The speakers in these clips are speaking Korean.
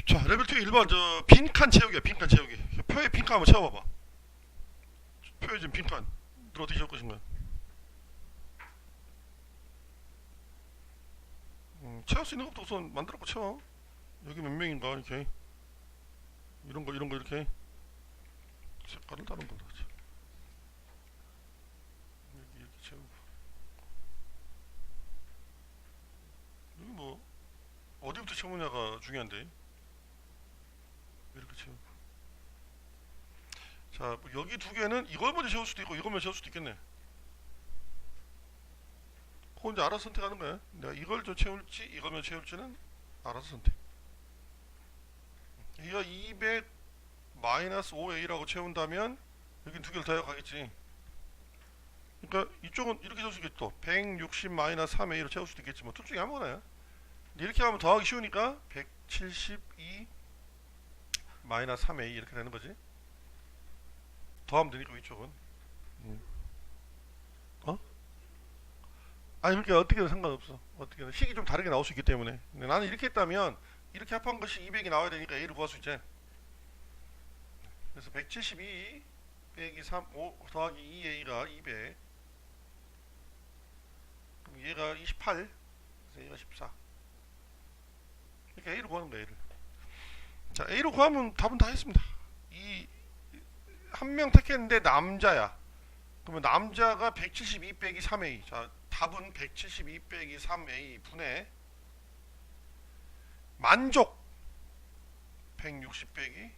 자, 레벨 2 1번 저 빈칸 채우기야. 빈칸 채우기. 표에 빈칸 한번 채워봐봐. 표에 지금 빈칸 너 어떻게 채울 것인가. 채울 수 있는 것부터 우선 만들어고 채워. 여기 몇 명인가 이렇게 이런 거 이렇게 색깔을 다른 걸로 하지. 여기 이렇게 채우고 여기 뭐 어디부터 채우냐가 중요한데 이렇게 채우고. 자, 뭐 여기 두 개는 이걸 먼저 채울 수도 있고 이걸 먼저 채울 수도 있겠네. 그거 이제 알아서 선택하는 거야. 내가 이걸 좀 채울지 이걸 먼저 채울지는 알아서 선택. 이가 200 마이너스 5a라고 채운다면 여긴 두 개를 더해가겠지. 그러니까 이쪽은 이렇게 채울 수 있겠지. 또 160 마이너스 3a로 채울 수도 있겠지. 뭐 둘 중에 아무거나요. 이렇게 하면 더하기 쉬우니까 172 마이너스 3a 이렇게 되는 거지. 더하면 되니까 위쪽은. 어? 아니 그렇게 어떻게든 상관없어. 어떻게든 식이 좀 다르게 나올 수 있기 때문에. 근데 나는 이렇게 했다면 이렇게 합한 것이 200이 나와야 되니까 a를 구할 수 있지. 그래서 172 빼기 3 5 더하기 2a가 200. 그럼 얘가 28. 그래서 얘가 14. 이렇게 a를 구하는 거야. a를. 자, a로 구하면 답은 다 했습니다. 이 한 명 택했는데 남자야. 그러면 남자가 172 빼기 3a. 자, 답은 172 빼기 3a 분의 만족 160 빼기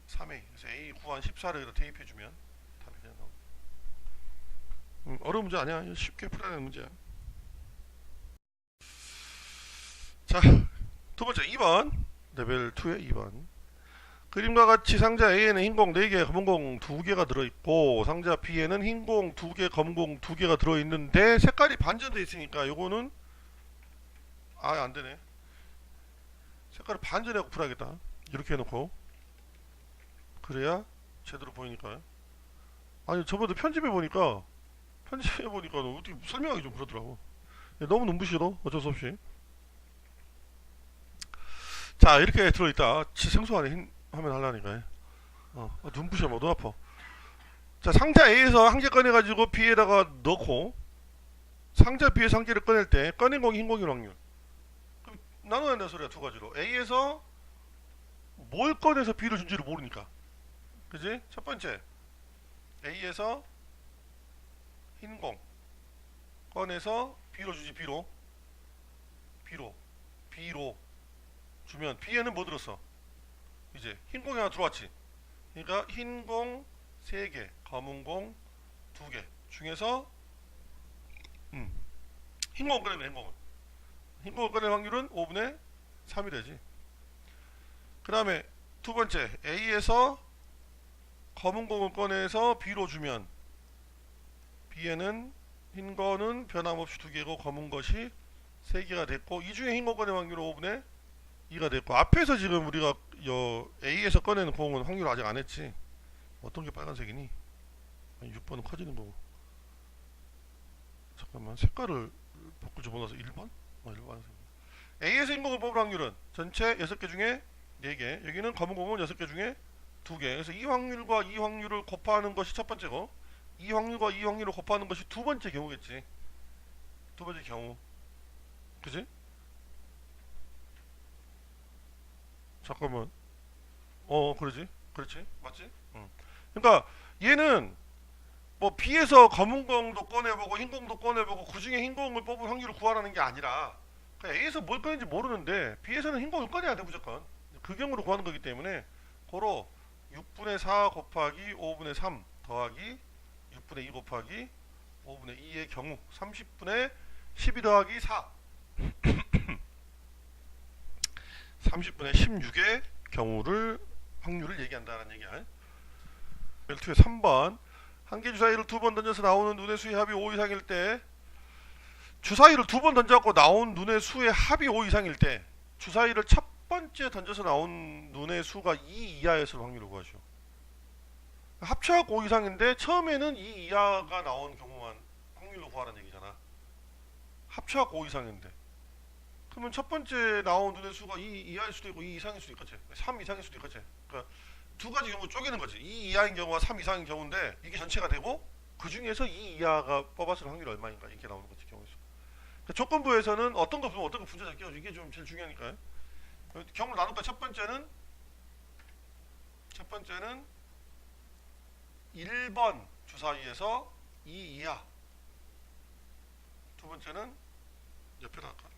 3a. 그래서 a 구한 14를 여기다 대입해주면 답이 그냥 나옵니다. 어려운 문제 아니야. 쉽게 풀어야 되는 문제야. 자, 두 번째 2번 레벨 2의 2번. 그림과 같이 상자 A에는 흰공 4개, 검은공 2개가 들어있고 상자 B에는 흰공 2개, 검은공 2개가 들어있는데 색깔이 반전되어 있으니까 요거는 아예 안되네. 색깔을 반전해갖고 풀어야겠다. 이렇게 해놓고 그래야 제대로 보이니까. 아니 저번에 편집해보니까 어떻게 설명하기 좀 그러더라고. 너무 눈부시도 어쩔 수 없이. 자, 이렇게 들어있다. 생소하네. 흰 화면 하려니까. 눈부셔. 뭐 눈 아파. 자, 상자 A에서 한 개 꺼내가지고 B에다가 넣고 상자 B에서 한 개를 꺼낼 때 꺼낸 공이 흰 공인 확률. 그럼 나눠야 된다는 소리야. 두 가지로. A에서 뭘 꺼내서 B를 준지를 모르니까. 그지? 첫 번째 A에서 흰 공 꺼내서 B로 주지. B로 주면 B에는 뭐 들었어? 이제 흰 공이 하나 들어왔지. 그러니까 흰 공 3개, 검은 공 2개 중에서 흰 공 꺼내면 흰 공을 꺼낼 확률은 5분의 3이 되지. 그 다음에 두 번째 A에서 검은 공을 꺼내서 B로 주면 B에는 흰 거는 변함없이 2개고 검은 것이 3개가 됐고 이 중에 흰 공 꺼낼 확률은 5분의 2가 됐고 앞에서 지금 우리가 A에서 꺼내는 공은 확률 아직 안 했지. 어떤 게 빨간색이니? 6번은 커지는 거고. 잠깐만 색깔을 바꿀 줄 몰라서 1번? 1번. A에서 흰 공을 뽑을 확률은 전체 6개 중에 4개. 여기는 검은 공은 6개 중에 2개. 그래서 이 확률과 이 확률을 곱하는 것이 첫 번째고 이 확률과 이 확률을 곱하는 것이 두 번째 경우겠지. 두 번째 경우. 그지? 잠깐만. 그렇지. 맞지? 그러니까 얘는 뭐 B에서 검은 공도 꺼내보고 흰 공도 꺼내보고 그 중에 흰 공을 뽑은 확률을 구하라는 게 아니라 그냥 A에서 뭘 꺼낸지 모르는데 B에서는 흰 공을 꺼내야 돼 무조건. 그 경우로 구하는 거기 때문에 고로 6분의 4 곱하기 5분의 3 더하기 6분의 2 곱하기 5분의 2의 경우 30분의 12 더하기 4 30분의 16의 경우를 확률을 얘기한다는 얘기야. 벨트의 3번 한 개 주사위를 두 번 던져서 나오는 눈의 수의 합이 5 이상일 때 주사위를 두 번 던져갖고 나온 눈의 수의 합이 5 이상일 때 주사위를 첫 번째 던져서 나온 눈의 수가 2 이하였을 확률을 구하죠. 합쳐갖고 5 이상인데 처음에는 2 이하가 나온 경우만 확률로 구하라는 얘기잖아. 합쳐갖고 5 이상인데 그러면 첫 번째 나온 눈의 수가 2 이하일 수도 있고 2 이상일 수도 있겠지. 3 이상일 수도 있겠지. 그러니까 두 가지 경우 쪼개는 거지. 2 이하인 경우와 3 이상인 경우인데 이게 전체가 되고 그 중에서 2 이하가 뽑았을 확률이 얼마인가 이렇게 나오는 거지 경우에서. 그러니까 조건부에서는 어떤 거 보면 어떤 거 분자 잡기가 이게 좀 제일 중요하니까요. 경우를 나눌까 첫 번째는 1번 주사위에서 2 이하. 두 번째는 옆에다 할까?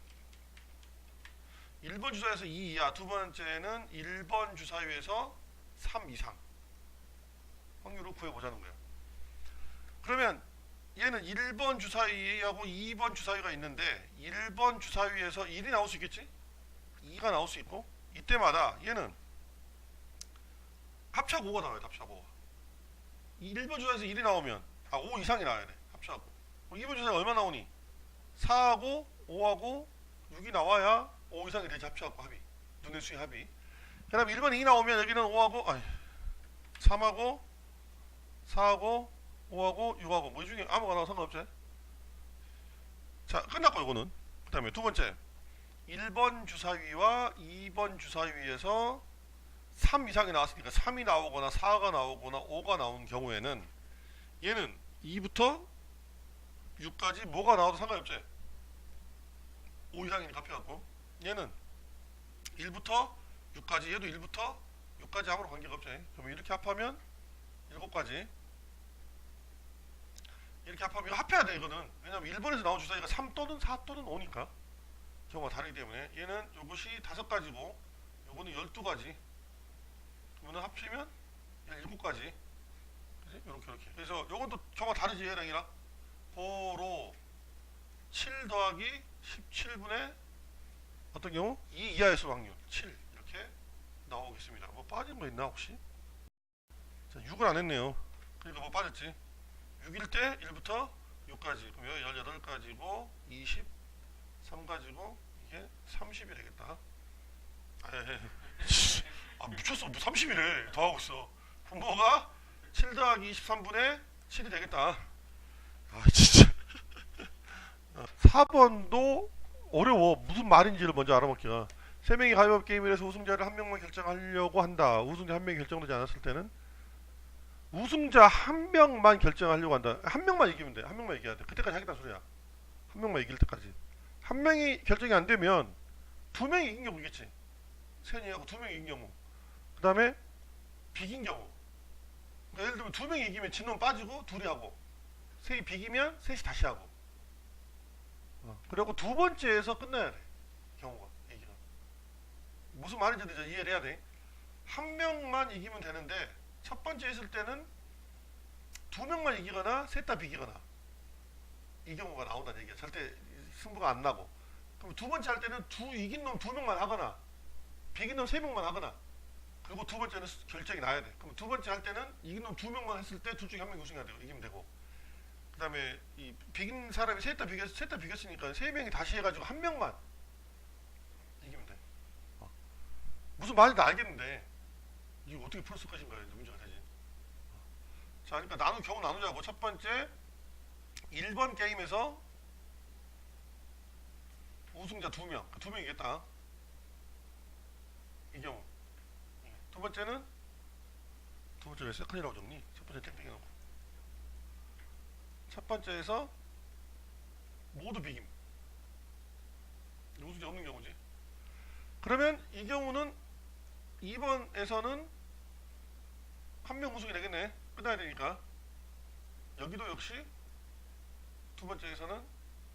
1번 주사위에서 2 이하. 두 번째는 1번 주사위에서 3 이상. 확률을 구해보자는 거예요. 그러면 얘는 1번 주사위하고 2번 주사위가 있는데 1번 주사위에서 1이 나올 수 있겠지? 2가 나올 수 있고 이때마다 얘는 합차고 5가 나와요. 합차고 5가. 1번 주사위에서 1이 나오면 5 이상이 나와야 돼. 합차고 2번 주사위 얼마 나오니? 4하고 5하고 6이 나와야 5 이상이 되지. 합차고 합이. 눈의 수의 합이. 그 다음에 1번이 2 나오면 여기는 5하고 3하고 4하고 5하고 6하고 뭐 이 중에 아무거나 상관없지. 자 끝났고 이거는. 그 다음에 두 번째 1번 주사위와 2번 주사위에서 3 이상이 나왔으니까 3이 나오거나 4가 나오거나 5가 나온 경우에는 얘는 2부터 6까지 뭐가 나와도 상관없지. 5 이상이니까 합해갖고 얘는 1부터 6까지 얘도 1부터 6까지 아무런 관계가 없지. 그러면 이렇게 합하면 7가지. 이렇게 합하면 이거 합해야 돼 이거는. 왜냐면 1번에서 나온 주사위가 3 또는 4 또는 5니까 경우가 다르기 때문에 얘는 이것이 5가지고 요거는 12가지. 그러면 합치면 7가지. 이렇게. 그래서 요건 또 경우가 다르지 얘랑이랑. 고로 7 더하기 17분의 어떤 경우? 2 이하의 수 확률 7 이렇게 나오겠습니다. 뭐 빠진 거 있나 혹시? 자, 6을 안 했네요. 그러니까 뭐 빠졌지? 6일 때 1부터 6까지 그러면 18가지고 23가지고 이게 30이 되겠다. 미쳤어. 뭐 30이래. 더하고 있어. 분모가 7 더하기 23분의 7이 되겠다. 진짜 4번도 어려워. 무슨 말인지를 먼저 알아먹기가. 3명이 가위바위보 게임을 해서 우승자를 한 명만 결정하려고 한다. 우승자 한 명이 결정되지 않았을 때는 우승자 한 명만 결정하려고 한다. 한 명만 이기면 돼. 한 명만 이겨야 돼. 그때까지 하겠다는 소리야. 한 명만 이길 때까지. 한 명이 결정이 안 되면 두 명이 이긴 경우겠지. 세니하고 두 명이 이긴 경우. 그 다음에 비긴 경우. 그러니까 예를 들면 두 명이 이기면 진 놈 빠지고 둘이 하고, 셋이 비기면 셋이 다시 하고. 그리고 두 번째에서 끝나야 돼. 경우가 얘기가. 무슨 말인지 이해를 해야 돼. 한 명만 이기면 되는데 첫 번째 했을 때는 두 명만 이기거나 셋 다 비기거나 이 경우가 나온다는 얘기야. 절대 승부가 안 나고. 그럼 두 번째 할 때는 이긴 놈 두 명만 하거나 비긴 놈 세 명만 하거나, 그리고 두 번째는 결정이 나야 돼. 그럼 두 번째 할 때는 이긴 놈 두 명만 했을 때 둘 중에 한 명이 우승해야 되고 이기면 되고, 그 다음에 이 비긴 사람이 셋 다 비겼으니까 세 명이 다시 해가지고 한 명만 이기면 돼. 무슨 말인지 알겠는데 이거 어떻게 풀었을 것인가 이제 문제가 되지. 자, 그러니까 경우 나누자고. 첫 번째 1번 게임에서 우승자 2명, 2명이겠다. 이 경우. 두 번째는 왜 세컨이라고 적니? 첫 번째 땡땡이 놓고. 첫 번째에서 모두 비김. 우승자 없는 경우지. 그러면 이 경우는 2번에서는 한 명 우승이 되겠네. 끝나야 되니까. 여기도 역시 두 번째에서는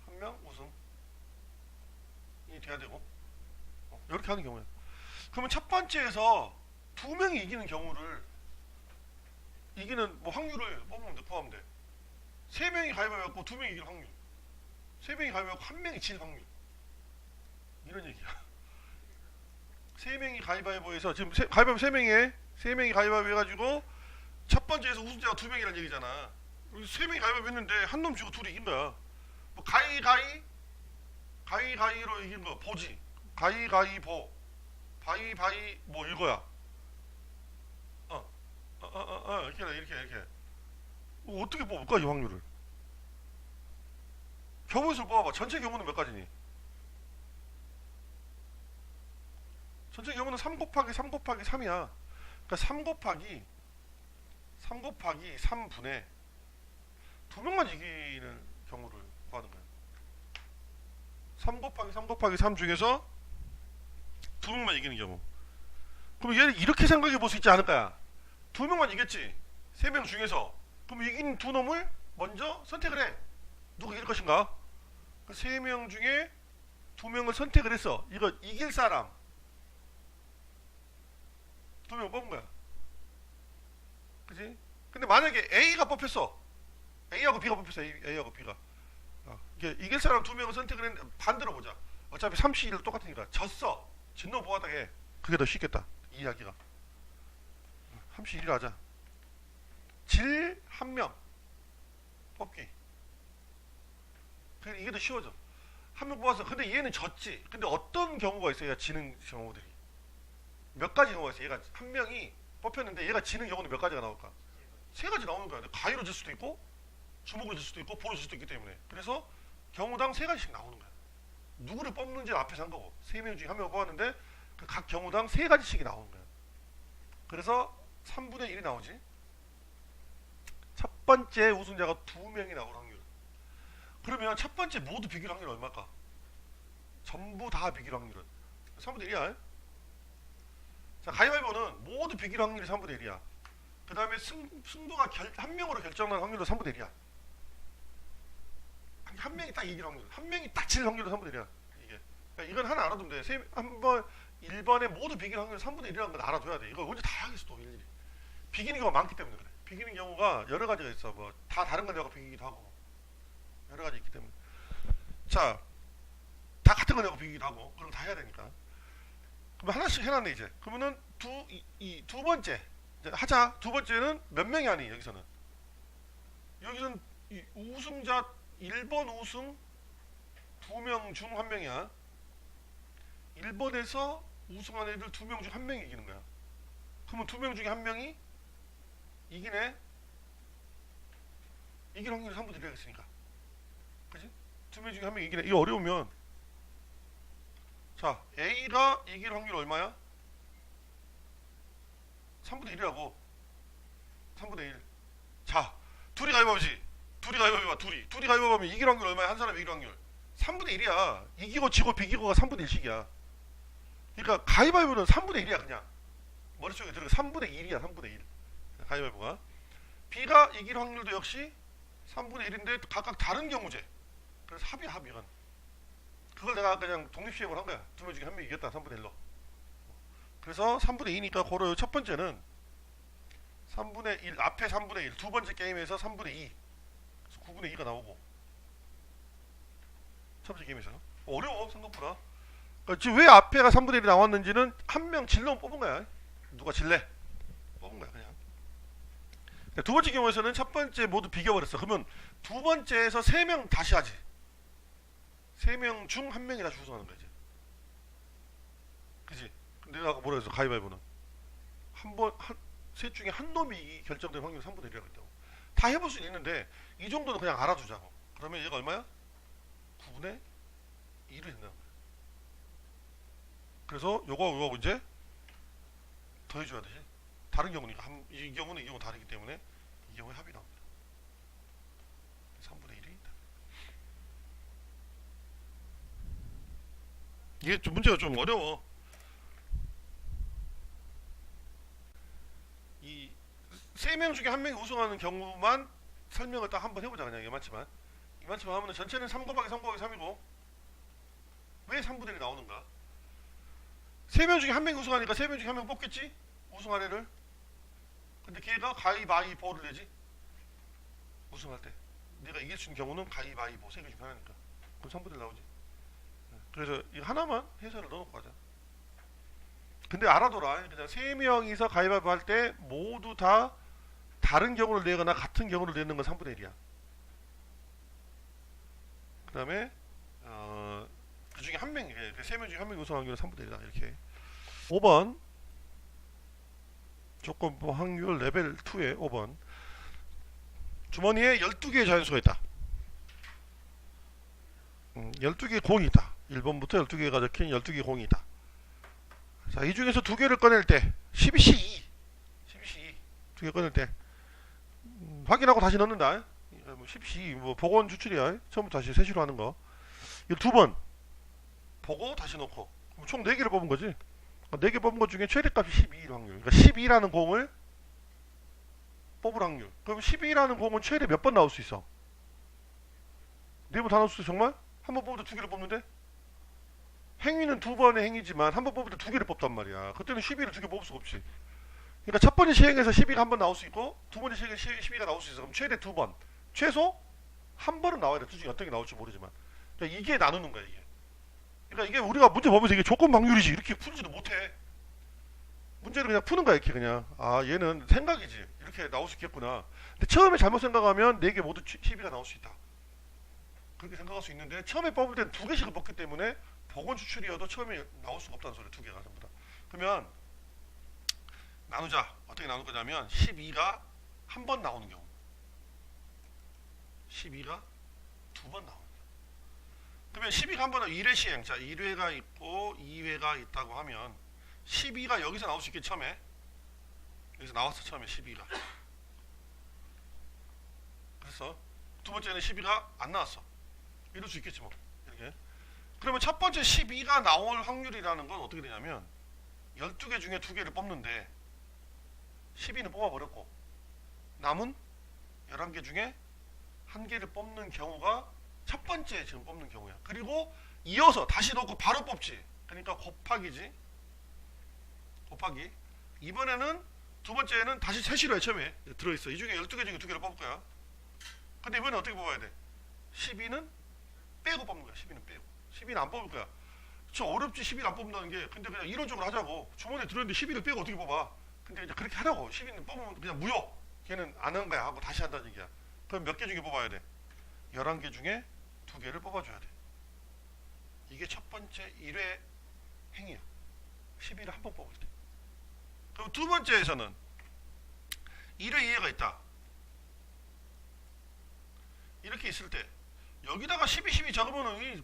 한 명 우승이 돼야 되고. 이렇게 하는 경우야. 그러면 첫 번째에서 두 명이 이기는 경우를 이기는 뭐 확률을 뽑으면 돼. 포함돼. 세 명이 가위바위보 두 명이 이길 확률. 세 명이 가위바위보 한 명이 질 확률. 이런 얘기야. 세 명이 가위바위보에서 지금 가위바위보 세 명이 가위바위보 해가지고 첫 번째에서 우승자가 두 명이라는 얘기잖아. 세 명이 가위바위보 했는데 한 놈 지고 둘이 이긴 거야. 뭐 가위가위로 이긴 거 보지. 가위가위보. 바위바위 뭐 이거야. 이렇게. 어떻게 뽑을까 이 확률을? 경우에서 뽑아봐. 전체 경우는 몇 가지니? 전체 경우는 3 곱하기 3 곱하기 3이야. 그러니까 3 곱하기 3분의 두 명만 이기는 경우를 구하는 거야. 3 곱하기 3 곱하기 3 중에서 두 명만 이기는 경우. 그럼 얘를 이렇게 생각해 볼 수 있지 않을까요? 두 명만 이겼지. 세 명 중에서. 그럼 이긴 두 놈을 먼저 선택을 해. 누가 이길 것인가? 그 세 명 중에 두 명을 선택을 했어. 이거 이길 사람 두 명 뽑은 거야. 그지? 근데 만약에 A가 뽑혔어. A하고 B가 뽑혔어. A하고 B가. 이게 이길 사람 두 명을 선택을 했는데 반대로 보자. 어차피 3C1도 똑같으니까 졌어. 진노 보하다게 그게 더 쉽겠다. 이야기가. 3C1을 하자. 질 한 명 뽑기. 이게 더 쉬워져. 한 명 뽑았어. 근데 얘는 졌지. 근데 어떤 경우가 있어? 얘가 지는 경우들이 몇 가지 경우가 있어. 얘가 한 명이 뽑혔는데 얘가 지는 경우는 몇 가지가 나올까? 세 가지 나오는 거야. 가위로 질 수도 있고 주먹으로 질 수도 있고 볼로 질 수도 있기 때문에. 그래서 경우당 세 가지씩 나오는 거야. 누구를 뽑는지 앞에서 한 거고. 세 명 중에 한 명을 뽑았는데 그 각 경우당 세 가지씩이 나오는 거야. 그래서 3분의 1이 나오지. 첫 번째 우승자가 두 명이 나올 확률. 그러면 첫 번째 모두 비길 확률 얼마일까? 전부 다 비길 확률은 3분의 1이야. 자, 가위바위보는 모두 비길 확률이 3분의 1이야. 그 다음에 승부가 한 명으로 결정나는 확률도 3분의 1이야. 한 명이 딱 이길 확률, 한 명이 딱 질 확률도 3분의 1이야. 이게. 그러니까 이건 하나 알아두면 돼. 한번 1번에 모두 비길 확률 3분의 1이라는 걸 알아둬야 돼. 이거 언제 다 하겠어 또 일일이. 비기는 경우가 많기 때문에 그래. 비기는 경우가 여러 가지가 있어. 뭐 다 다른 건 내가 비기기도 하고 여러 가지 있기 때문에. 자, 다 같은 거 내고 비기기도 하고 그런 거 다 해야 되니까. 그럼 하나씩 해놨네 이제. 그러면은 두 번째 이제 하자. 두 번째는 몇 명이 아니 여기서는. 여기서는 이 우승자 1번 우승 두 명 중 한 명이야. 1번에서 우승한 애들 두 명 중 한 명이 이기는 거야. 그러면 두 명 중에 한 명이 이기네. 이길 확률이 3분의 1이겠으니까. 그치? 두 명 중에 한 명이 이기네. 이거 어려우면 자, A가 이길 확률 얼마야? 3분의 1이라고. 3분의 1. 자, 둘이 가위바위보지. 둘이 가위바위보. 둘이 가위바위보면 이길 확률 얼마야? 한 사람 이길 확률 3분의 1이야. 이기고 지고 비기고가 3분의 1씩이야. 그러니까 가위바위보는 3분의 1이야 그냥. 머릿속에 들어가 3분의 1이야. 3분의 1. 가위바위보가. B가 이길 확률도 역시 3분의 1인데 각각 다른 경우제. 그래서 합이건. 그걸 내가 그냥 독립시행을 한 거야. 두 명 중에 한 명 이겼다. 3분의 1로. 그래서 3분의 2니까 고로 첫 번째는 3분의 1 앞에 3분의 1 두 번째 게임에서 3분의 2 그래서 9분의 2가 나오고. 첫 번째 게임에서 어려워 생각보다. 그러니까 지금 왜 앞에가 3분의 1이 나왔는지는 한 명 질러 뽑은 거야. 누가 질래? 뽑은 거야 그냥. 두 번째 경우에서는 첫 번째 모두 비겨버렸어. 그러면 두 번째에서 세 명 다시 하지. 세 명 중 한 명이 다시 우승하는 거지. 그지? 내가 아까 뭐라 했어? 가위바위보는 셋 중에 한 놈이 결정된 확률이 3분의 1이라고 했다고. 다 해볼 수 있는데 이 정도는 그냥 알아두자고. 그러면 얘가 얼마야? 9분의 2를 된다는 거야. 그래서 요거 이제 더해줘야 되지. 다른 경우니까 이 경우는 이 경우 다르기 때문에 이 경우에 합이 나옵니다. 3분의 1이 있다. 이게 좀 문제가 좀 어려워. 이 세 명 중에 한 명이 우승하는 경우만 설명을 딱 한번 해보자. 그냥 이만치만 하면 전체는 3 곱하기 3 곱하기 3이고 왜 3분의 1이 나오는가? 세 명 중에 한 명이 우승하니까 세 명 중에 한 명 뽑겠지? 우승한 애를. 근데 걔가 가위바위보를 내지. 우승할 때 내가 이길 수 있는 경우는 가위바위보. 세 개 중에 하나니까. 그럼 3분의 1 나오지. 그래서 이거 하나만 해설을 넣어놓고 하자. 근데 알아둬라. 그냥 세 명이서 가위바위보 할 때 모두 다 다른 경우를 내거나 같은 경우를 내는 건 3분의 1이야. 그 다음에 그 중에 한 명이 세 명 중에 한 명이 우승 확률은 3분의 1이다. 이렇게. 5번 조건부 확률 레벨 2의 5번. 주머니에 12개의 자연수가 있다. 12개의 공이 있다. 1번부터 12개가 적힌 12개의 공이 있다. 자, 이 중에서 두 개를 꺼낼 때 12C2 두 개 꺼낼 때 확인하고 다시 넣는다. 12C 뭐 복원 추출이야. 처음부터 다시 세시로 하는 거. 이거 두 번 보고 다시 넣고 총 4개를 뽑은 거지. 4개 뽑은 것 중에 최대값이 12일 확률. 그러니까 12라는 공을 뽑을 확률. 그럼 12라는 공은 최대 몇 번 나올 수 있어? 4번 다 나올 수 있어. 정말? 한 번 뽑을 때 2개를 뽑는데? 행위는 2번의 행위지만 한 번 뽑을 때 2개를 뽑단 말이야. 그때는 12를 2개 뽑을 수가 없지. 그러니까 첫 번째 시행에서 12가 한 번 나올 수 있고 두 번째 시행에서 12가 나올 수 있어. 그럼 최대 2번. 최소 한 번은 나와야 돼. 둘 중에 어떤 게 나올지 모르지만. 그러니까 이게 나누는 거야, 이게. 그러니까 이게 우리가 문제 보면서 이게 조건 확률이지 이렇게 풀지도 못해. 문제를 그냥 푸는 거야, 이렇게 그냥. 아, 얘는 생각이지. 이렇게 나올 수 있겠구나. 근데 처음에 잘못 생각하면 4개 모두 12가 나올 수 있다. 그렇게 생각할 수 있는데 처음에 뽑을 때는 2개씩을 뽑기 때문에 복원 추출이어도 처음에 나올 수가 없다는 소리야. 2개가 전부 다. 그러면 나누자. 어떻게 나눌 거냐면 12가 한 번 나오는 경우, 12가 2번 나오는 경우. 그러면 12가 한 번은 1회 시행. 자, 1회가 있고 2회가 있다고 하면 12가 여기서 나올 수 있겠지. 처음에 여기서 나왔어. 처음에 12가. 그래서 두 번째는 12가 안 나왔어. 이럴 수 있겠지 뭐. 이렇게. 그러면 첫 번째 12가 나올 확률이라는 건 어떻게 되냐면 12개 중에 2개를 뽑는데 12는 뽑아버렸고 남은 11개 중에 1개를 뽑는 경우가 첫 번째 지금 뽑는 경우야. 그리고 이어서 다시 넣고 바로 뽑지. 그러니까 곱하기지. 곱하기. 이번에는 두 번째는 다시 세시로 해. 처음에 들어있어. 이 중에 12개 중에 2개를 뽑을 거야. 근데 이번엔 어떻게 뽑아야 돼? 12는 빼고 뽑는 거야. 12는 빼고. 12는 안 뽑을 거야. 저 어렵지. 12를 안 뽑는다는 게. 근데 그냥 이론적으로 하자고. 주머니에 들어있는데 12를 빼고 어떻게 뽑아? 근데 이제 그렇게 하라고. 12는 뽑으면 그냥 무효. 걔는 안 한 거야 하고 다시 한다는 얘기야. 그럼 몇 개 중에 뽑아야 돼? 11개 중에 2개를 뽑아줘야 돼. 이게 첫 번째 1회 행위야. 12를 한 번 뽑을 때. 그럼 두 번째에서는 1회 2회가 있다. 이렇게 있을 때 여기다가 12 적으면은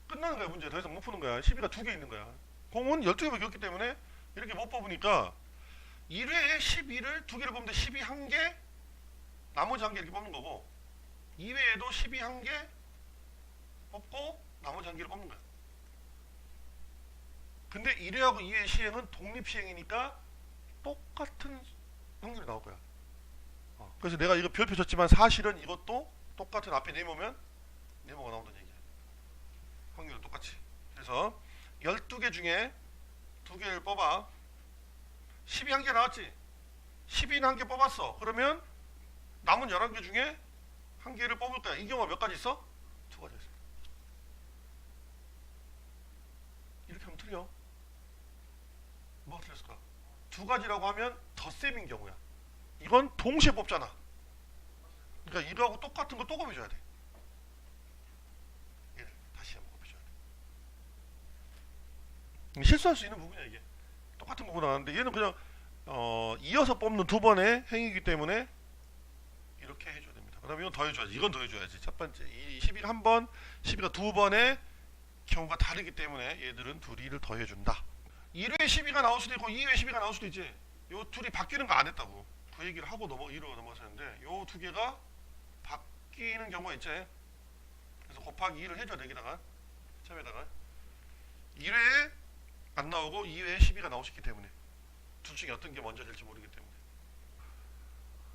끝나는 거야. 문제 더 이상 못 푸는 거야. 12가 2개 있는 거야. 공은 12개밖에 없기 때문에 이렇게 못 뽑으니까 1회에 12를 2개를 뽑는데 12 1개, 나머지 1개 이렇게 뽑는 거고 2회에도 12 1개 뽑고 나머지 1개를 뽑는 거야. 근데 1회하고 2회 시행은 독립시행이니까 똑같은 확률이 나올 거야. 그래서 내가 이거 별표 쳤지만 사실은 이것도 똑같은 앞에 네모면 네모가 나온다는 얘기야. 확률은 똑같이. 그래서 12개 중에 2개를 뽑아. 12 1개 나왔지? 12는 1개 뽑았어. 그러면 남은 11개 중에 1개를 뽑을 거야. 이 경우가 몇 가지 있어? 2가지 있어. 이렇게 하면 틀려. 뭐가 틀렸을까? 2가지라고 하면 덧셈인 경우야. 이건 동시에 뽑잖아. 그러니까 이거하고 똑같은 거 또 곱해줘야 돼. 얘를 다시 한번 곱해줘야 돼. 실수할 수 있는 부분이야 이게. 똑같은 부분 나왔는데 얘는 그냥 이어서 뽑는 2번의 행위이기 때문에 이렇게 해줘야 됩니다. 그럼 이건 더 해줘야지. 이건 더 해줘야지. 첫 번째 이 12가 한 번, 12가 2번의 경우가 다르기 때문에 얘들은 둘이를 더 해준다. 1회 12가 나올 수도 있고 2회 12가 나올 수도 있지. 요 둘이 바뀌는 거 안 했다고. 그 얘기를 하고 2로 넘어섰는데 요 두 개가 바뀌는 경우가 있지. 그래서 곱하기 2를 해줘야 되기다가 처음에다가 1회에 안 나오고 2회에 12가 나올 수 있기 때문에 둘 중에 어떤 게 먼저 될지 모르기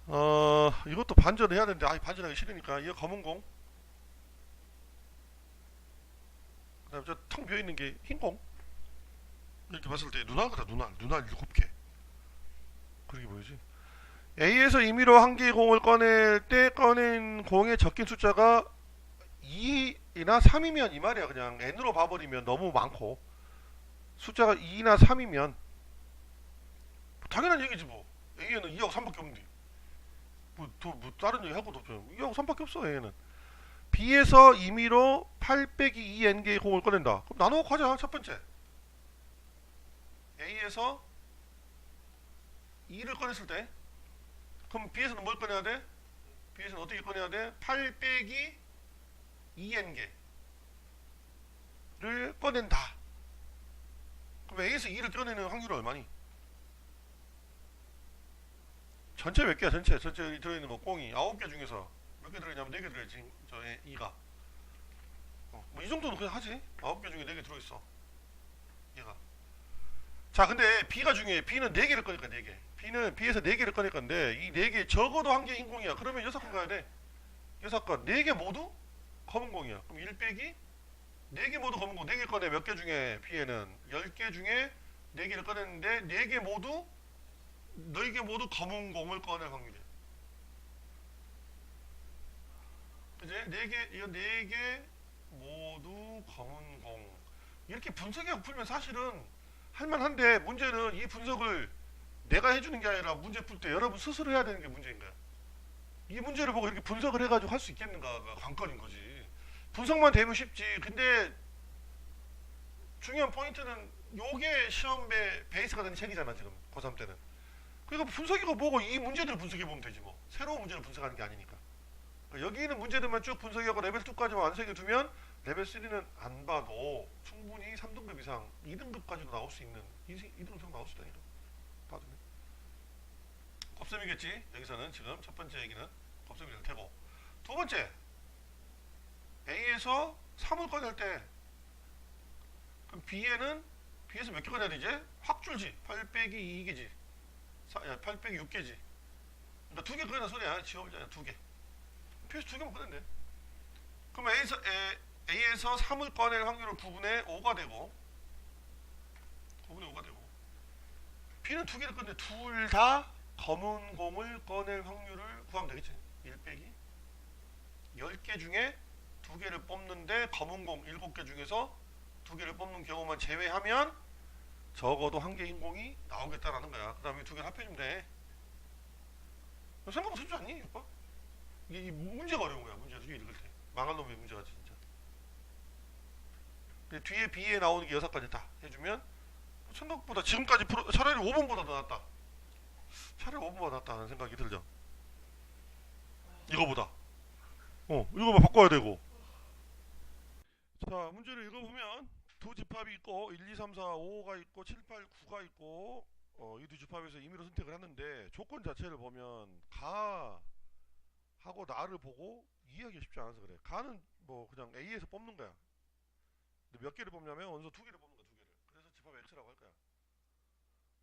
때문에 이것도 반전을 해야 되는데 반전하기 싫으니까 이거 검은 공, 그 다음에 저 텅 비어있는 게 흰 공. 이렇게 봤을 때 눈알이다. 눈알 7개 그렇게 보이지. A에서 임의로 한 개의 공을 꺼낼 때 꺼낸 공에 적힌 숫자가 2나 3이면 이 말이야. 그냥 N으로 봐버리면 너무 많고 숫자가 2나 3이면 당연한 얘기지 뭐. A에는 2하고 3밖에 없는데 뭐 다른 얘기 할 것도 없잖아. 2하고 3밖에 없어. A에는 B에서 임의로 8-2N개의 공을 꺼낸다. 그럼 나눠 가자. 첫 번째 A에서 2를 꺼냈을 때 그럼 B에서는 뭘 꺼내야 돼? B에서는 어떻게 꺼내야 돼? 8-2N개를 꺼낸다. 그럼 A에서 2를 떼어내는 확률은 얼마니? 전체 몇 개야? 전체 들어있는 거 꽁이 9개 중에서 몇 개 들어있냐면 4개 들어있지. 저 2가. 뭐이 정도는 그냥 하지. 9개 중에 4개 들어있어. 얘가. 자, 근데 B가 중요해. B는 4개를 꺼니까 4개. B는 B에서 4개를 꺼낼 건데 이 4개 적어도 한 개 인공이야. 그러면 6건 가야 돼. 6건. 4개 모두 검은 공이야. 그럼 1 빼기 4개 모두 검은 공. 4개 꺼내. 몇 개 중에 B에는 10개 중에 4개를 꺼냈는데 4개 모두 4개 모두 검은 공을 꺼낼 확률이야. 그지? 4개, 이거 4개 모두 검은 공. 이렇게 분석해서 풀면 사실은 할만한데 문제는 이 분석을 내가 해주는 게 아니라 문제 풀 때 여러분 스스로 해야 되는 게 문제인 거야. 이 문제를 보고 이렇게 분석을 해가지고 할 수 있겠는가가 관건인 거지. 분석만 되면 쉽지. 근데 중요한 포인트는 요게 시험의 베이스가 되는 책이잖아 지금 고3 때는. 그러니까 분석이고 뭐고 이 문제들을 분석해보면 되지 뭐. 새로운 문제를 분석하는 게 아니니까. 그러니까 여기 있는 문제들만 쭉 분석하고 레벨 2까지만 완성해 두면 레벨 3는 안 봐도 충분히 3등급 이상 2등급까지도 나올 수 있는 2등급 이상 나올 수 있다니까. 봐두면. 곱셈이겠지. 여기서는 지금 첫 번째 얘기는 곱셈이 될 테고, 두 번째 A에서 3을 꺼낼 때 그럼 B에서 몇 개 꺼내야 되지? 확 줄지. 8 빼기 2개지. 8 빼기 6개지. 그러니까 2개 꺼내는 소리야. 지워보자. 2개. B에서 2개만 꺼내면 돼. 그럼 A에서 3을 꺼낼 확률은 9분의 5가 되고, 9분의 5가 되고, B는 2개를 꺼내. 둘 다 검은 공을 꺼낼 확률을 구하면 되겠지. 1 빼기 10개 중에 2개를 뽑는데 검은 공 7개 중에서 2개를 뽑는 경우만 제외하면 적어도 한 개 인공이 나오겠다라는 거야. 그 다음에 2개를 합해주면 돼. 생각보다 쉽지 않니? 오빠? 이 문제가 어려운 거야. 문제가 읽을 때 망할 놈의 문제가 진짜. 근데 뒤에 B에 나오는 게 6가지 다 해주면 생각보다 지금까지 차라리 5번보다 더 낫다. 차라리 5번보다 낫다는 생각이 들죠. 이거보다. 이거만 바꿔야 되고. 자, 문제를 읽어보면 두 집합이 있고 1, 2, 3, 4, 5가 있고 7, 8, 9가 있고 이 두 집합에서 임의로 선택을 했는데 조건 자체를 보면 가 하고 나를 보고 이해하기 쉽지 않아서 그래. 가는 뭐 그냥 A에서 뽑는 거야. 근데 몇 개를 뽑냐면 원소 2개를 뽑는 거야. 2개를. 그래서 집합 X라고 할 거야.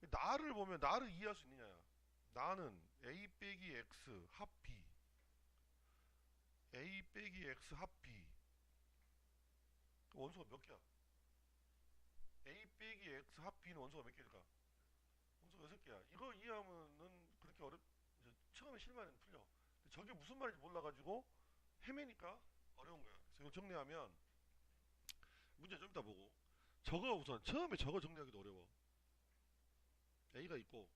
나를 보면 나를 이해할 수 있느냐야. 나는 A 빼기 X 합 B, A 빼기 X 합 B. 원소가 몇 개야? A 빼기 X 합 B는 원소가 몇 개일까? 원소가 6개야. 이거 이해하면은 그렇게 처음에 실마리는 풀려. 근데 저게 무슨 말인지 몰라가지고 헤매니까 어려운 거야. 그래서 이걸 정리하면 문제 좀 이따 보고, 저거 우선 처음에 저거 정리하기도 어려워. A가 있고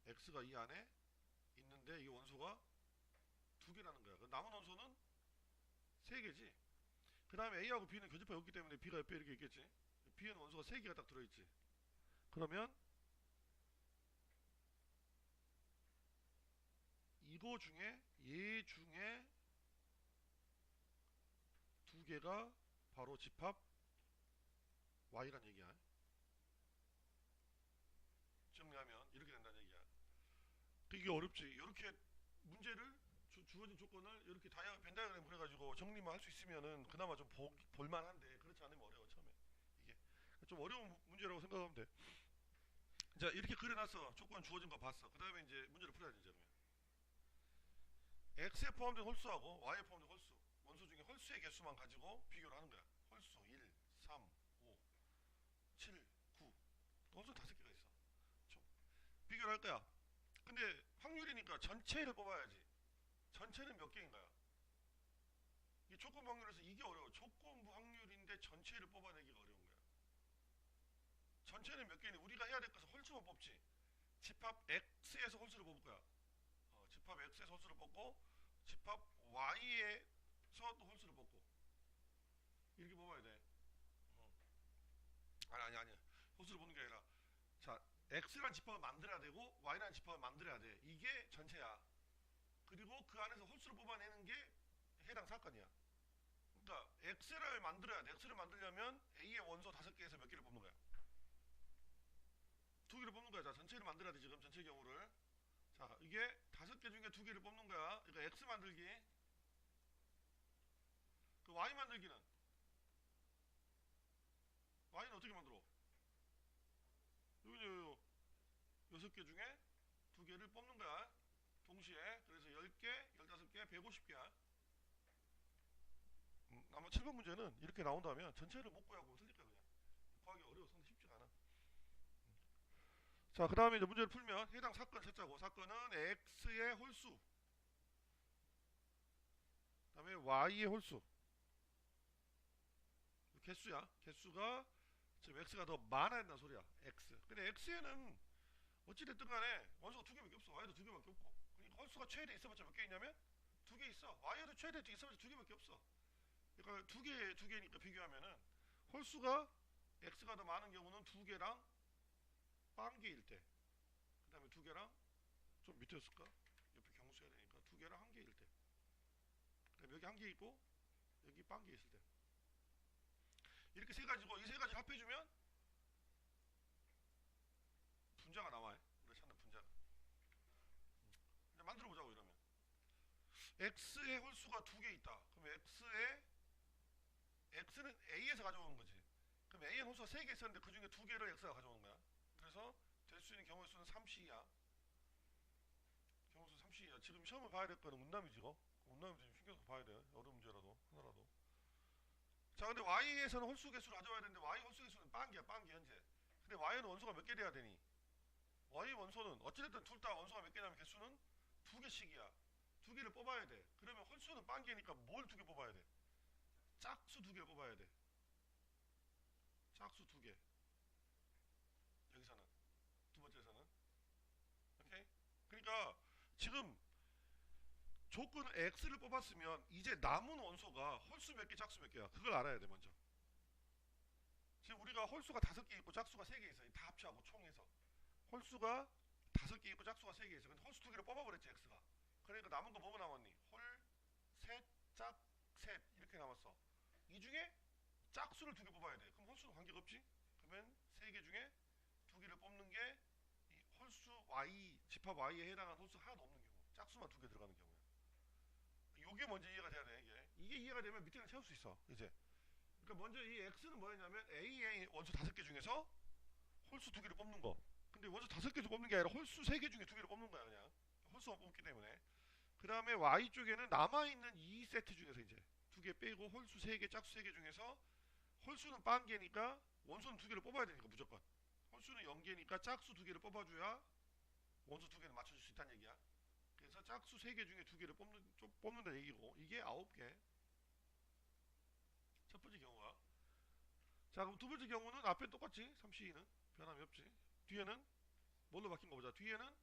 X가 이 안에 있는데 이 원소가 2개라는 거야. 남은 원소는 3개지. 그 다음에 A하고 B는 교집합이 없기 때문에 B가 옆에 이렇게 있겠지. B에는 원소가 3개가 딱 들어있지. 그러면 이거 중에 얘 중에 2개가 바로 집합 Y란 얘기야. 정리하면 이렇게 된다는 얘기야. 이게 어렵지. 이렇게 문제를 주어진 조건을 이렇게 벤다이어그램 그래가지고 정리만 할 수 있으면은 그나마 좀 볼만한데, 그렇지 않으면 어려워 처음에. 이게 좀 어려운 문제라고 생각하면 돼. 자, 이렇게 그려놨어. 조건 주어진 거 봤어. 그 다음에 이제 문제를 풀어야지. 이제 X에 포함된 홀수하고 Y에 포함된 홀수, 원소 중에 홀수의 개수만 가지고 비교를 하는 거야. 홀수 1, 3, 5, 7, 9. 홀수 5개가 있어. 총 비교를 할 거야. 근데 확률이니까 전체를 뽑아야지. 전체는 몇 개인가요? 이 조건부 확률에서 이게 어려워. 조건부 확률인데 전체를 뽑아내기가 어려운 거야. 전체는 몇 개니? 우리가 해야 될 것은 홀수만 뽑지. 집합 X에서 홀수를 뽑을 거야. 집합 X에서 홀수를 뽑고 집합 Y에서 또 홀수를 뽑고 이렇게 뽑아야 돼. 아니 홀수를 뽑는 게 아니라, 자, X라는 집합을 만들어야 되고 Y라는 집합을 만들어야 돼. 이게 전체야. 그리고 그 안에서 홀수를 뽑아내는 게 해당 사건이야. 그러니까 X를 만들어야 돼. X를 만들려면 A의 원소 5개에서 몇 개를 뽑는 거야? 자, 전체를 만들어야 돼, 지금. 전체 경우를. 자, 이게 5개 중에 2개를 뽑는 거야. 이거 X 만들기. 그 Y 만들기는? Y는 어떻게 만들어? 요 6개 중에 2개를 뽑는 거야. 동시에. 그래서 10개, 15개, 150개야. 아마 7번 문제는 이렇게 나온다면 전체를 못 구하고 틀릴 거야, 그냥. 구하기 어려워. 상당히 쉽지가 않아. 자, 그 다음에 이제 문제를 풀면 해당 사건 찾자고. 사건은 X의 홀수, 그 다음에 Y의 홀수. 개수야. 개수가 지금 X가 더 많아야 된다는 소리야. X. 근데 X에는 어찌됐든 간에 원소가 2개밖에 없어. Y도 2개밖에 없고. 그러니까 홀수가 최대 있어봤자 몇 개 있냐면 2개 있어. Y도 최대 있어봤자 2개밖에 없어. 그러니까 2개니까 비교하면은 홀수가 X가 더 많은 경우는 2개랑 빵개일 때, 그 다음에 2개랑 좀 밑에였을까? 옆에 경우 써야 되니까 2개랑 1개일 때, 그 다음에 여기 1개 있고 여기 빵개 있을 때, 이렇게 세 가지고 이 세 가지 합해주면 분자가 나와요. 우리가 찾는 분자가. 이제 만들어 보자고. 이러면 X의 홀수가 2개 있다. 그러면 X는 A에서 가져오는 거지. 그럼 A의 홀수가 3개 있었는데 그 중에 2개를 X가 가져오는 거야. 그래서 될 수 있는 경우의 수는 3C야. 경우 수 3C야. 지금 시험을 봐야 될 거는 문남이지. 문남이 좀 신경 써서 봐야 돼. 어려운 문제라도 하나라도. 자, 근데 Y에서는 홀수 개수를 가져와야 되는데 Y 홀수 개수는 빵기야. 빵기 현재. 근데 Y는 원소가 몇 개 돼야 되니? Y 원소는 어찌됐든 둘 다 원소가 몇 개냐면 개수는 2개씩이야. 2개를 뽑아야 돼. 그러면 홀수는 빵개니까 뭘 2개 뽑아야 돼? 짝수 2개를 뽑아야 돼. 짝수 2개. 여기서는 두 번째에서는. 오케이? 그러니까 지금 조건 X를 뽑았으면 이제 남은 원소가 홀수 몇 개, 짝수 몇 개야. 그걸 알아야 돼, 먼저. 지금 우리가 홀수가 5개 있고 짝수가 3개 있어. 다 합치하고 총해서. 홀수가 5개 있고 짝수가 3개 있어. 근데 홀수 2개를 뽑아버렸지, X가. 그러니까 남은 거 뭐뭐 남았니? 홀, 셋, 짝, 셋. 이렇게 남았어. 이 중에 짝수를 2개 뽑아야 돼. 그럼 홀수는 관계가 없지? 그러면 3개 중에 2개를 뽑는 게 이 홀수 Y, 집합 Y에 해당하는 홀수 하나도 없는 경우. 짝수만 2개 들어가는 경우야. 이게 먼저 이해가 돼야 돼. 이게 이해가 되면 밑에는 채울 수 있어. 이제. 그러니까 먼저 이 X는 뭐였냐면 A의 원소 5개 중에서 홀수 2개를 뽑는 거. 근데 원소 5개 뽑는 게 아니라 홀수 3개 중에 2개를 뽑는 거야, 그냥. 홀수만 뽑기 때문에. 그 다음에 Y 쪽에는 남아있는 이 세트 중에서 이제 2개 빼고 홀수 3개, 짝수 3개 중에서 홀수는 빵개니까 원소는 2개를 뽑아야 되니까 무조건. 홀수는 0개니까 짝수 2개를 뽑아줘야 원소 2개를 맞춰줄 수 있다는 얘기야. 그래서 짝수 3개 중에 2개를 뽑는다는 얘기고, 이게 9개. 첫 번째 경우가. 자, 그럼 두 번째 경우는 앞에 똑같지. 3C는 변함이 없지. 뒤에는 뭘로 바뀐 거 보자. 뒤에는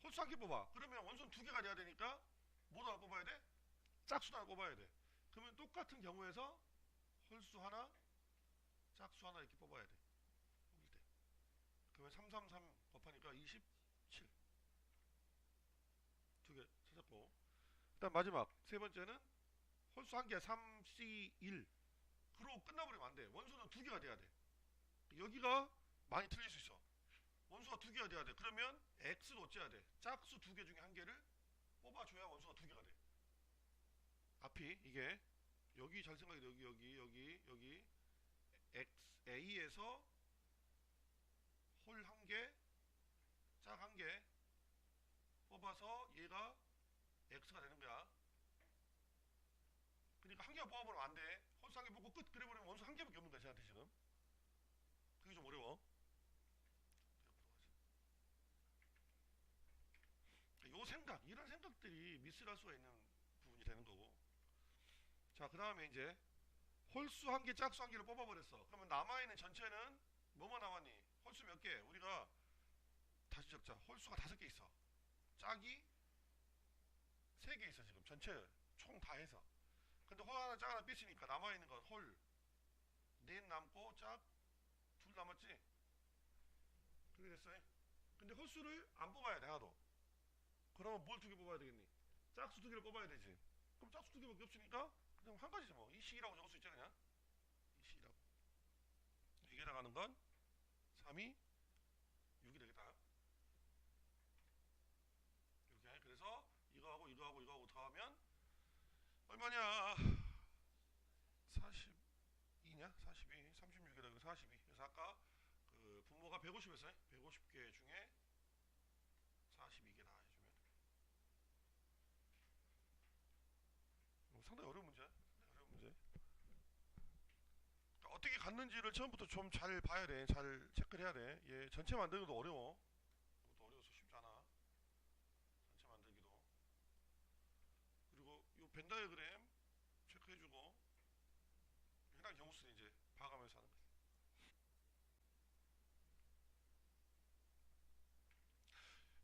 홀수 1개 뽑아. 그러면 원소는 2개가 돼야 되니까 뭐도 하나 뽑아야 돼? 짝수도 하나 뽑아야 돼. 그러면 똑같은 경우에서 홀수 하나, 짝수 하나 이렇게 뽑아야 돼. 뽑을 때. 그러면 333 곱하니까 27. 2개 찾았고. 일단 마지막 세 번째는 홀수 1개 3C1. 그러고 끝나버리면 안 돼. 원소는 2개가 돼야 돼. 여기가 많이 틀릴 수 있어. 원소가 2개가 돼야 돼. 그러면 X도 어째야 돼? 짝수 2개 중에 1개를 뽑아줘야 원소가 2개가 돼. 앞이 이게 여기 잘 생각해. 여기 X, A에서 홀 1개, 짝 1개 뽑아서 얘가 X가 되는 거야. 그러니까 1개만 뽑아버리면 안 돼. 홀수 1개 뽑고 끝. 그래버리면 원소 1개밖에 없는 거야, 쟤한테 지금. 그게 좀 어려워. 요 생각, 이런 생각들이 미스를 할 수가 있는 부분이 되는 거고. 자, 그 다음에 이제 홀수 1개, 짝수 1개를 뽑아버렸어. 그러면 남아있는 전체는 뭐뭐 남았니? 홀수 몇 개? 우리가 다시 적자. 홀수가 5개 있어. 짝이 3개 있어, 지금. 전체 총 다 해서. 근데 홀 하나, 짝 하나 뺐으니까 남아있는 건 홀 넷 남고 짝 둘 남았지? 그렇게 됐어요. 근데 홀수를 안 뽑아야 돼, 하나도. 그러면 뭘 2개 뽑아야 되겠니? 짝수 2개를 뽑아야 되지. 그럼 짝수 2개밖에 없으니까 그냥 한 가지죠, 뭐. 이 C라고 적을 수 있잖아, 그냥. 이 C라고. 이게 나가는 건 3이 6이 되겠다. 얼마냐? 42냐? 42, 36이다. 42. 그래서 아까 그 분모가 150에서 150개 중에 42개 다 해주면 상당히 어려운 문제야. 어려운 문제. 그러니까 어떻게 갔는지를 처음부터 좀 잘 봐야 돼. 잘 체크를 해야 돼. 얘 전체 만드는 것도 어려워. 이것도 어려워서 쉽지 않아. 전체 만들기도. 그리고 이 벤 다이어그램 체크해주고 해당 경우수는 이제 봐가면서 하는 거지.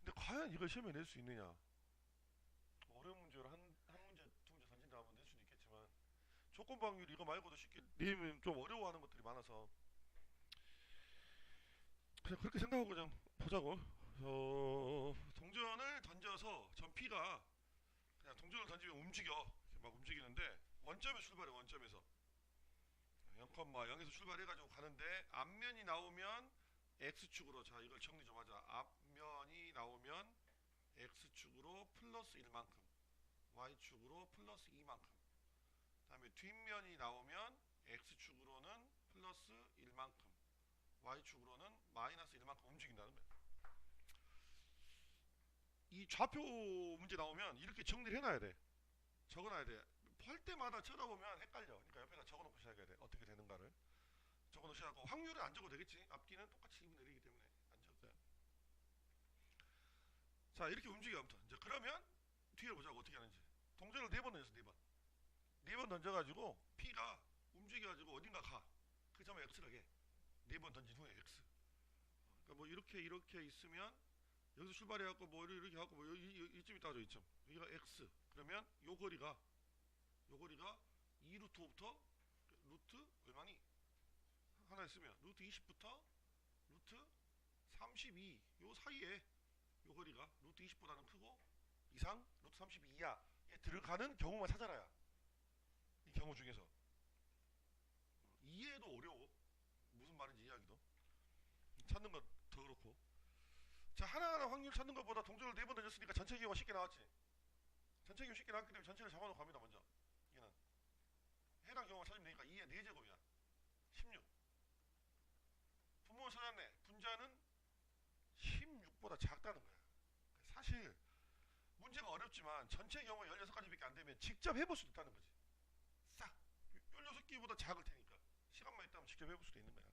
근데 과연 이걸 시험에 낼 수 있느냐? 어려운 문제로 한 문제, 두 문제 던진다 하면 낼 수는 있겠지만 조건 방률 이거 말고도 쉽게 내면 좀 어려워하는 것들이 많아서 그냥 그렇게 생각하고 그냥 보자고. 동전을 던져서 전 P가 그냥 동전을 던지면 움직여. 이렇게 막 움직이는데 원점에 출발해. 원점에서 0,0에서 출발해가지고 가는데 앞면이 나오면 X축으로, 자 이걸 정리 좀 하자. 앞면이 나오면 X축으로 플러스 1만큼, Y축으로 플러스 2만큼, 그 다음에 뒷면이 나오면 X축으로는 플러스 1만큼, Y축으로는 마이너스 1만큼 움직인다는 거야. 이 좌표 문제 나오면 이렇게 정리를 해놔야 돼. 적어놔야 돼. 할 때마다 쳐다보면 헷갈려. 그러니까 옆에다 적어놓고 시작해야 돼. 어떻게 되는가를 적어놓고 시작하고, 확률은 안 적어도 되겠지. 앞뒤는 똑같이 2분의 1이기 때문에 안 적어도 돼. 자 이렇게 움직여. 아무튼 이제 그러면 뒤에 보자고 어떻게 하는지. 동전을 4번 던졌어. 4번 4번 던져가지고 P가 움직여가지고 어딘가 가. 그 점에 X를 해. 4번 던진 후에 X. 그러니까 뭐 이렇게 있으면 여기서 출발해갖고 뭐 이렇게 하고 뭐 이쯤 있다 하죠. 이쯤 여기가 X. 그러면 요 거리가 2루트5부터 루트 얼마니? 하나 있으면 루트 20부터 루트 32, 요 사이에 요 거리가 루트 20보다는 크고 이상 루트 32 이하에 들어가는 경우만 찾아라야. 이 경우 중에서 이해도 어려워. 무슨 말인지 이해하기도. 찾는 건 더 그렇고. 자 하나하나 확률 찾는 것보다 동전을 4번 던졌으니까 전체 기호가 쉽게 나왔지. 전체 기호 쉽게 나왔기 때문에 전체를 잡아놓고 갑니다. 먼저 얘는 해당 경우가 찾으면 되니까 2의 4제곱이야 16. 분모를 찾았네. 분자는 16보다 작다는 거야. 사실 문제가 어렵지만 전체 경우가 16가지밖에 안 되면 직접 해볼 수도 있다는 거지. 싹 16개보다 작을 테니까 시간만 있다면 직접 해볼 수도 있는 거야.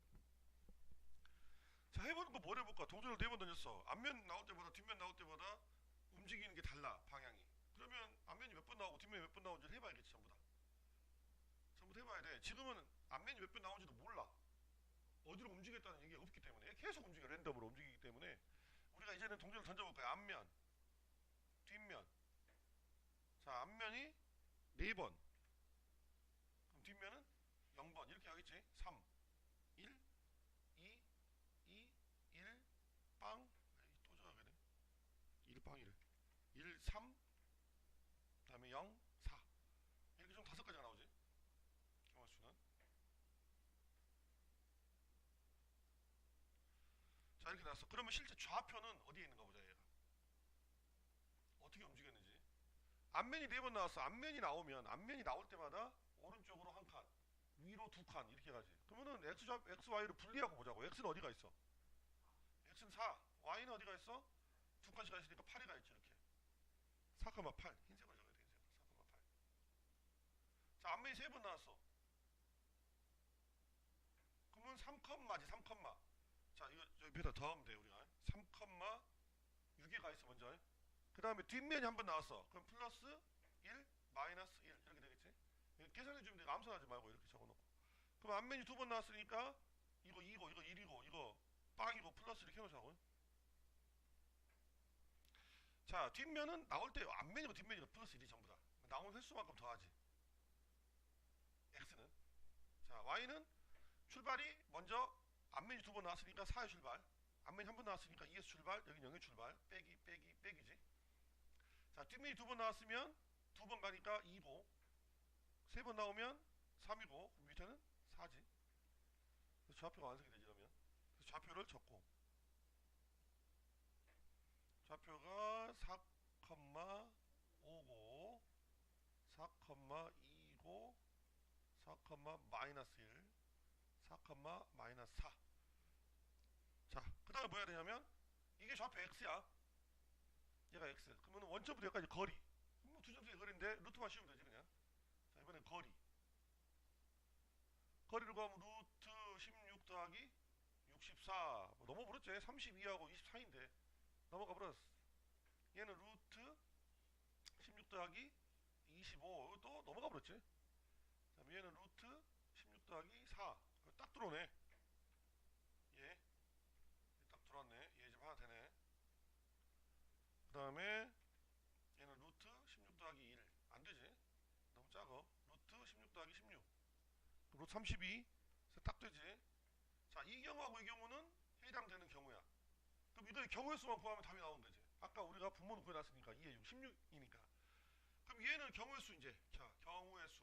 자 해보는 거 뭘 해볼까? 동전을 4번 던졌어. 앞면 나올 때보다 뒷면 나올 때보다 움직이는 게 달라. 방향이. 그러면 앞면이 몇 번 나오고 뒷면이 몇 번 나오는지 해봐야겠지. 전부 다 해봐야 돼. 지금은 앞면이 몇 번 나오는지도 몰라. 어디로 움직였다는 얘기가 없기 때문에 계속 움직여. 랜덤으로 움직이기 때문에 우리가 이제는 동전을 던져볼 거야. 앞면 뒷면. 자 앞면이 4번, 그럼 뒷면은 0번 이렇게 하겠지. 3 1 2 2 1 빵. 또 적어야 돼. 1빵이래. 1 3 그 다음에 0 4 이렇게 좀 5가지가 나오지. 경화수는. 자 이렇게 나왔어. 그러면 실제 좌표는 어디에 있는가 보자. 얘가 어떻게 움직였는지. 앞면이 4번 나왔어. 앞면이 나오면 앞면이 나올 때마다 오른쪽으로 한 칸, 위로 2칸 이렇게 가지. 그러면은 x, y를 분리하고 보자고. x는 어디가 있어? x는 4, y는 어디가 있어? 2칸씩 가 있으니까 8이 가 있지. 이렇게 4,8 흰색으로 적어야 돼. 흰색으로 4,8. 자 앞면이 3번 나왔어. 그러면 3컴마지. 3컴마. 자 이거 옆에다 더하면 돼. 우리가 3,6에 가 있어 먼저. 그 다음에 뒷면이 한 번 나왔어. 그럼 플러스 1 마이너스 1 이렇게 되겠지. 계산해주면 돼. 암산하지 말고 이렇게 적어놓고. 그럼 앞면이 2번 나왔으니까 이거 2고 이거 1이고 이거 빵이고 플러스 이렇게 해놓자고. 자 뒷면은 나올 때 앞면이고 뒷면이고 플러스 1이 전부 다 나온 횟수만큼 더하지. x는. 자 y는 출발이 먼저 앞면이 2번 나왔으니까 4의 출발, 앞면이 한 번 나왔으니까 2에서 출발, 여기 0의 출발, 빼기지. 자 뒷면이 2번 나왔으면 2번 가니까 2고 3번 나오면 3이고 밑에는 4지. 그래서 좌표가 완성이 되지. 그러면 그래서 좌표를 적고, 좌표가 4,5고 4,2 마이너스 1, 4, 마이너스 4. 자, 그 다음에 뭐 해야 되냐면, 이게 좌표 x야. 얘가 x. 그러면 원점부터 여기까지 거리. 뭐 두 점수의 거리인데, 루트만 씌우면 되지, 그냥. 자, 이번엔 거리. 거리를 구하면 루트 16 더하기 64. 뭐 넘어버렸지. 32하고 24인데. 넘어가 버렸어. 얘는 루트 16 더하기 25. 또 넘어가 버렸지. 자, 얘는 루트 16 더하기 4. 딱 들어오네. 얘. 딱 들어왔네. 얘 좀 하나 되네. 그 다음에 얘는 루트 16 더하기 1. 안 되지. 너무 작어. 루트 16 더하기 16. 루트 32. 그래서 딱 되지. 자, 이 경우하고 이 경우는 해당되는 경우야. 그럼 이들 경우의 수만 구하면 답이 나오는 거지. 아까 우리가 분모는 구해놨으니까 2에 6, 16이니까. 그럼 얘는 경우의 수 이제. 자, 경우의 수.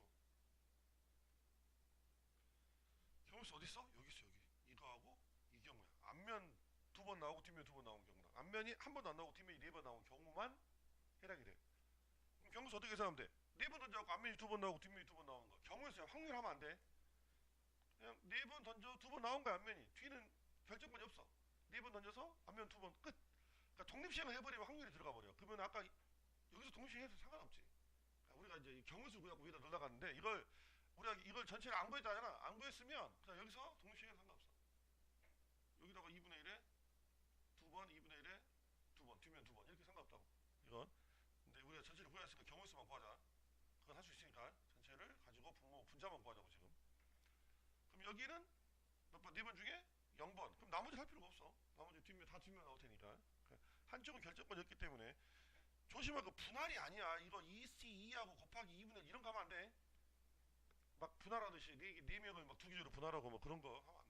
경우의 수 어디 있어? 여기 있어, 여기. 이거하고 이 경우야. 앞면 두 번 나오고 뒷면 두 번 나오는 경우랑. 앞면이 한 번도 안 나오고 뒷면이 네 번 나오는 경우만 해당이 돼. 그럼 경우수 어떻게 계산하면 돼? 네 번 던져갖고 앞면이 두 번 나오고 뒷면이 두 번 나오는 거. 경우의 수야. 확률 하면 안 돼. 그냥 네 번 던져 두 번 나온 거야, 앞면이. 뒤는 결정권이 없어. 네 번 던져서 앞면 두 번 끝. 그러니까 독립시행을 해버리면 확률이 들어가 버려. 그러면 아까 여기서 독립시행해서 상관없지. 그러니까 우리가 이제 경우수 구하고 여기다 넣어놨는데 이걸 우리가 이걸 전체를 안 구했잖아. 안 구했으면 그냥 여기서 독립시행해서 상관없어. 여기다가 2분의 1에 두 번, 2분의 1에 두 번, 뒷면 두 번 이렇게 상관없다고. 이건. 근데 우리가 전체를 구했으니까 경우수만 구하자. 그건 할 수 있으니까 전체를 가지고 분모 분자만 구하자고 지금. 그럼 여기는 몇 번? 네 번 중에 0번. 그럼 나머지 할 필요가 없어. 나머지 뒷면 다 뒷면 나올 테니까. 한쪽은 결정권이었기 때문에 조심하. 그 분할이 아니야. 이거 2C2하고 곱하기 2분의 1 이런 거 하면 안 돼. 막 분할하듯이 네 명을 막 두 개로 분할하고 뭐 그런 거 하면